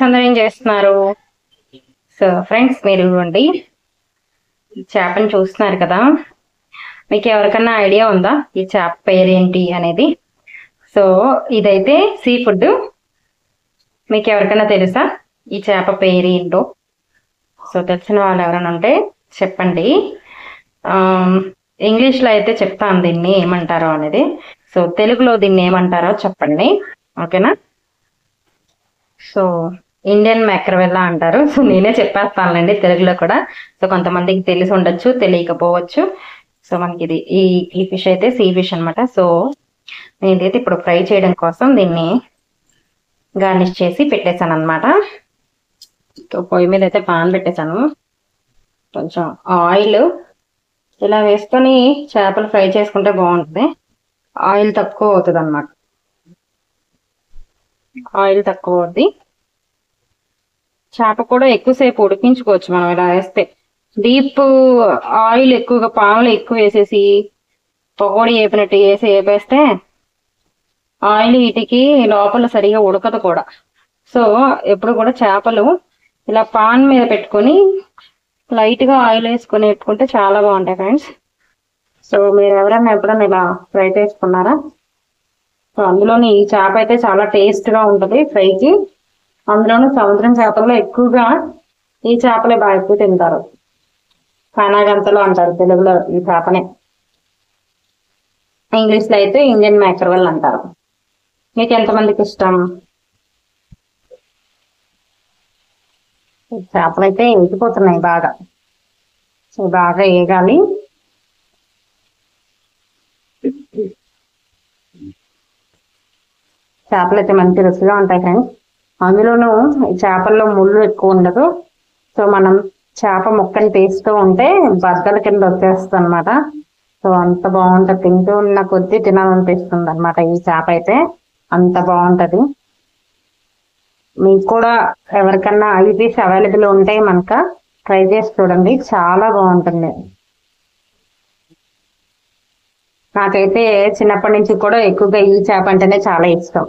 అందరూ ఏం చేస్తున్నారు? సో ఫ్రెండ్స్, మీరు ఇవ్వండి చేపని చూస్తున్నారు కదా, మీకు ఎవరికన్నా ఐడియా ఉందా ఈ చేప పేరు ఏంటి అనేది? సో ఇదైతే సీ ఫుడ్. మీకు ఎవరికైనా తెలుసా ఈ చేప పేరు ఏంటో? సో తెలిసిన వాళ్ళు ఎవరైనా ఉంటే చెప్పండి. ఇంగ్లీష్లో అయితే చెప్తాను దీన్ని ఏమంటారో అనేది. సో తెలుగులో దీన్ని ఏమంటారో చెప్పండి, ఓకేనా? సో ఇండియన్ మ్యాక్రవెల్లా అంటారు. సో నేనే చెప్పేస్తానులేండి తెలుగులో కూడా. సో కొంతమందికి తెలిసి ఉండొచ్చు, తెలియకపోవచ్చు. సో మనకి ఇది ఈ ఫిష్ అయితే సీ ఫిష్ అనమాట. సో నేనైతే ఇప్పుడు ఫ్రై చేయడం కోసం దీన్ని గార్నిష్ చేసి పెట్టేశాను అనమాట. సో పొయ్యి మీద అయితే పాన్ పెట్టేశాను. కొంచెం ఆయిల్ ఇలా వేసుకొని చేపలు ఫ్రై చేసుకుంటే బాగుంటుంది. ఆయిల్ తక్కువ అవుతుంది అనమాట. ఆయిల్ తక్కువ అవుద్ది. చేప కూడా ఎక్కువసేపు ఉడికించుకోవచ్చు మనం ఇలా వేస్తే. డీప్ ఆయిల్ ఎక్కువగా పాములు ఎక్కువ వేసేసి పకోడీ వేపినట్టు వేపేస్తే ఆయిల్ వీటికి లోపల సరిగా ఉడకదు కూడా. సో ఎప్పుడు కూడా చేపలు ఇలా పాన్ మీద పెట్టుకొని లైట్గా ఆయిల్ వేసుకొని పెట్టుకుంటే చాలా బాగుంటాయి ఫ్రెండ్స్. సో మీరు ఎవరైనా ఎప్పుడైనా ఇలా ఫ్రై చేసుకున్నారా? సో అందులోని ఈ చేప అయితే చాలా టేస్ట్గా ఉంటుంది ఫ్రైకి. అందులోనూ సముద్రం చేపల్లో ఎక్కువగా ఈ చేపలే బాగా ఎక్కువ తింటారు. కానాగంతలు అంటారు తెలుగులో ఈ చేపనే. ఇంగ్లీష్లో అయితే ఇండియన్ మ్యాక్రవెల్ అంటారు. మీకు ఎంతమందికి ఇష్టం? చేపలు అయితే ఎగిపోతున్నాయి బాగా. సో బాగా వేగాలి. చేపలు అయితే మంచి రుచిగా ఉంటాయి ఫ్రెండ్స్. అందులోనూ ఈ చేపల్లో ముళ్ళు ఎక్కువ ఉండదు. సో మనం చేప ముక్కలు తీస్తూ ఉంటే బద్దల కింద వచ్చేస్తుంది అనమాట. సో అంత బాగుంటుంది, తింటూ ఉన్న కొద్దీ తినాలనిపిస్తుంది అనమాట. ఈ చేప అయితే అంత బాగుంటది. మీకు కూడా ఎవరికన్నా ఈ పీస్ అవైలబుల్ ఉంటే మనక ట్రై చేసి చూడండి, చాలా బాగుంటుంది. నాకైతే చిన్నప్పటి నుంచి కూడా ఎక్కువగా ఈ చేప అంటేనే చాలా ఇష్టం.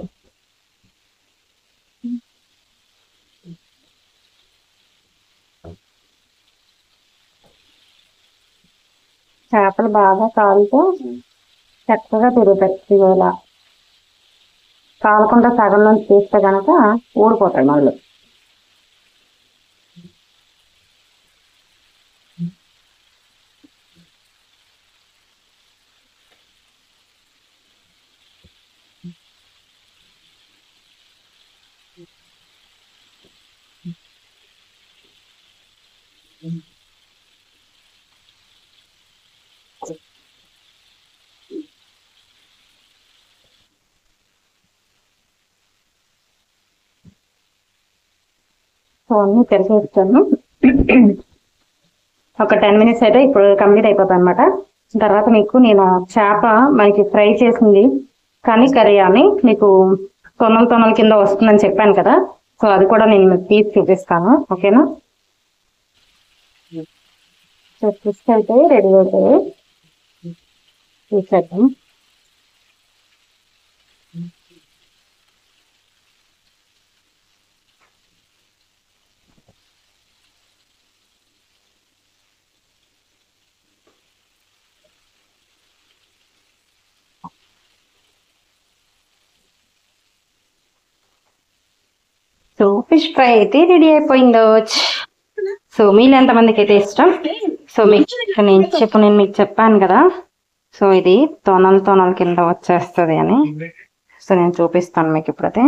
చేపలు బాగా కాలుతో చక్కగా తిరుగుతాయి. ఇలా కాలకుండా సగం నుంచి తీస్తే కనుక ఊడిపోతాయి మళ్ళీ. సో అన్నీ తెరిచేస్తాను. ఒక 10 minutes అయితే ఇప్పుడు కంప్లీట్ అయిపోతుంది అనమాట. తర్వాత మీకు నేను చేప మనకి ఫ్రై చేసింది కానీ కర్రీ అని మీకు తొనల కింద వస్తుందని చెప్పాను కదా. సో అది కూడా నేను మీకు తీసి చూపిస్తాను, ఓకేనా? సో ఫిష్ అయితే రెడీ అవుతాయి, చూసేద్దాం. సో ఫిష్ ఫ్రై అయితే రెడీ అయిపోయిందో. సో మీలో ఎంతమందికి అయితే ఇష్టం? సో మీకు నేను మీకు చెప్పాను కదా, సో ఇది తొనల కింద వచ్చేస్తుంది అని. సో నేను చూపిస్తాను మీకు ఇప్పుడైతే.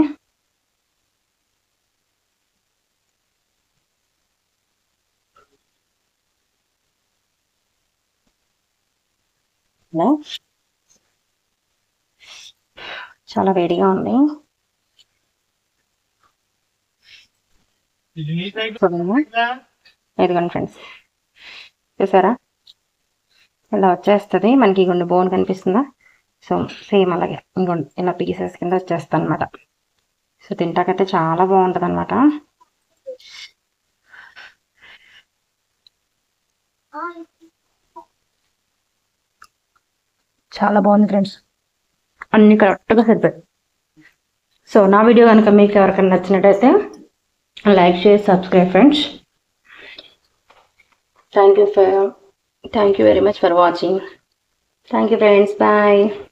చాలా వేడిగా ఉంది. ఇదిగోండి ఫ్రెండ్స్, చూసారా ఇలా వచ్చేస్తుంది మనకి. ఇగోండి బోన్ కనిపిస్తుందా? సో సేమ్ అలాగే ఇంకోండి ఇలా పీసెస్ కింద వచ్చేస్తుంది అనమాట. సో తింటాకైతే చాలా బాగుంటుంది అనమాట. చాలా బాగుంది ఫ్రెండ్స్, అన్ని కరెక్ట్గా సరిపోయి. సో నా వీడియో కనుక మీకు ఎవరికైనా నచ్చినట్టయితే like share subscribe friends. Thank you very much for watching. Thank you friends. Bye.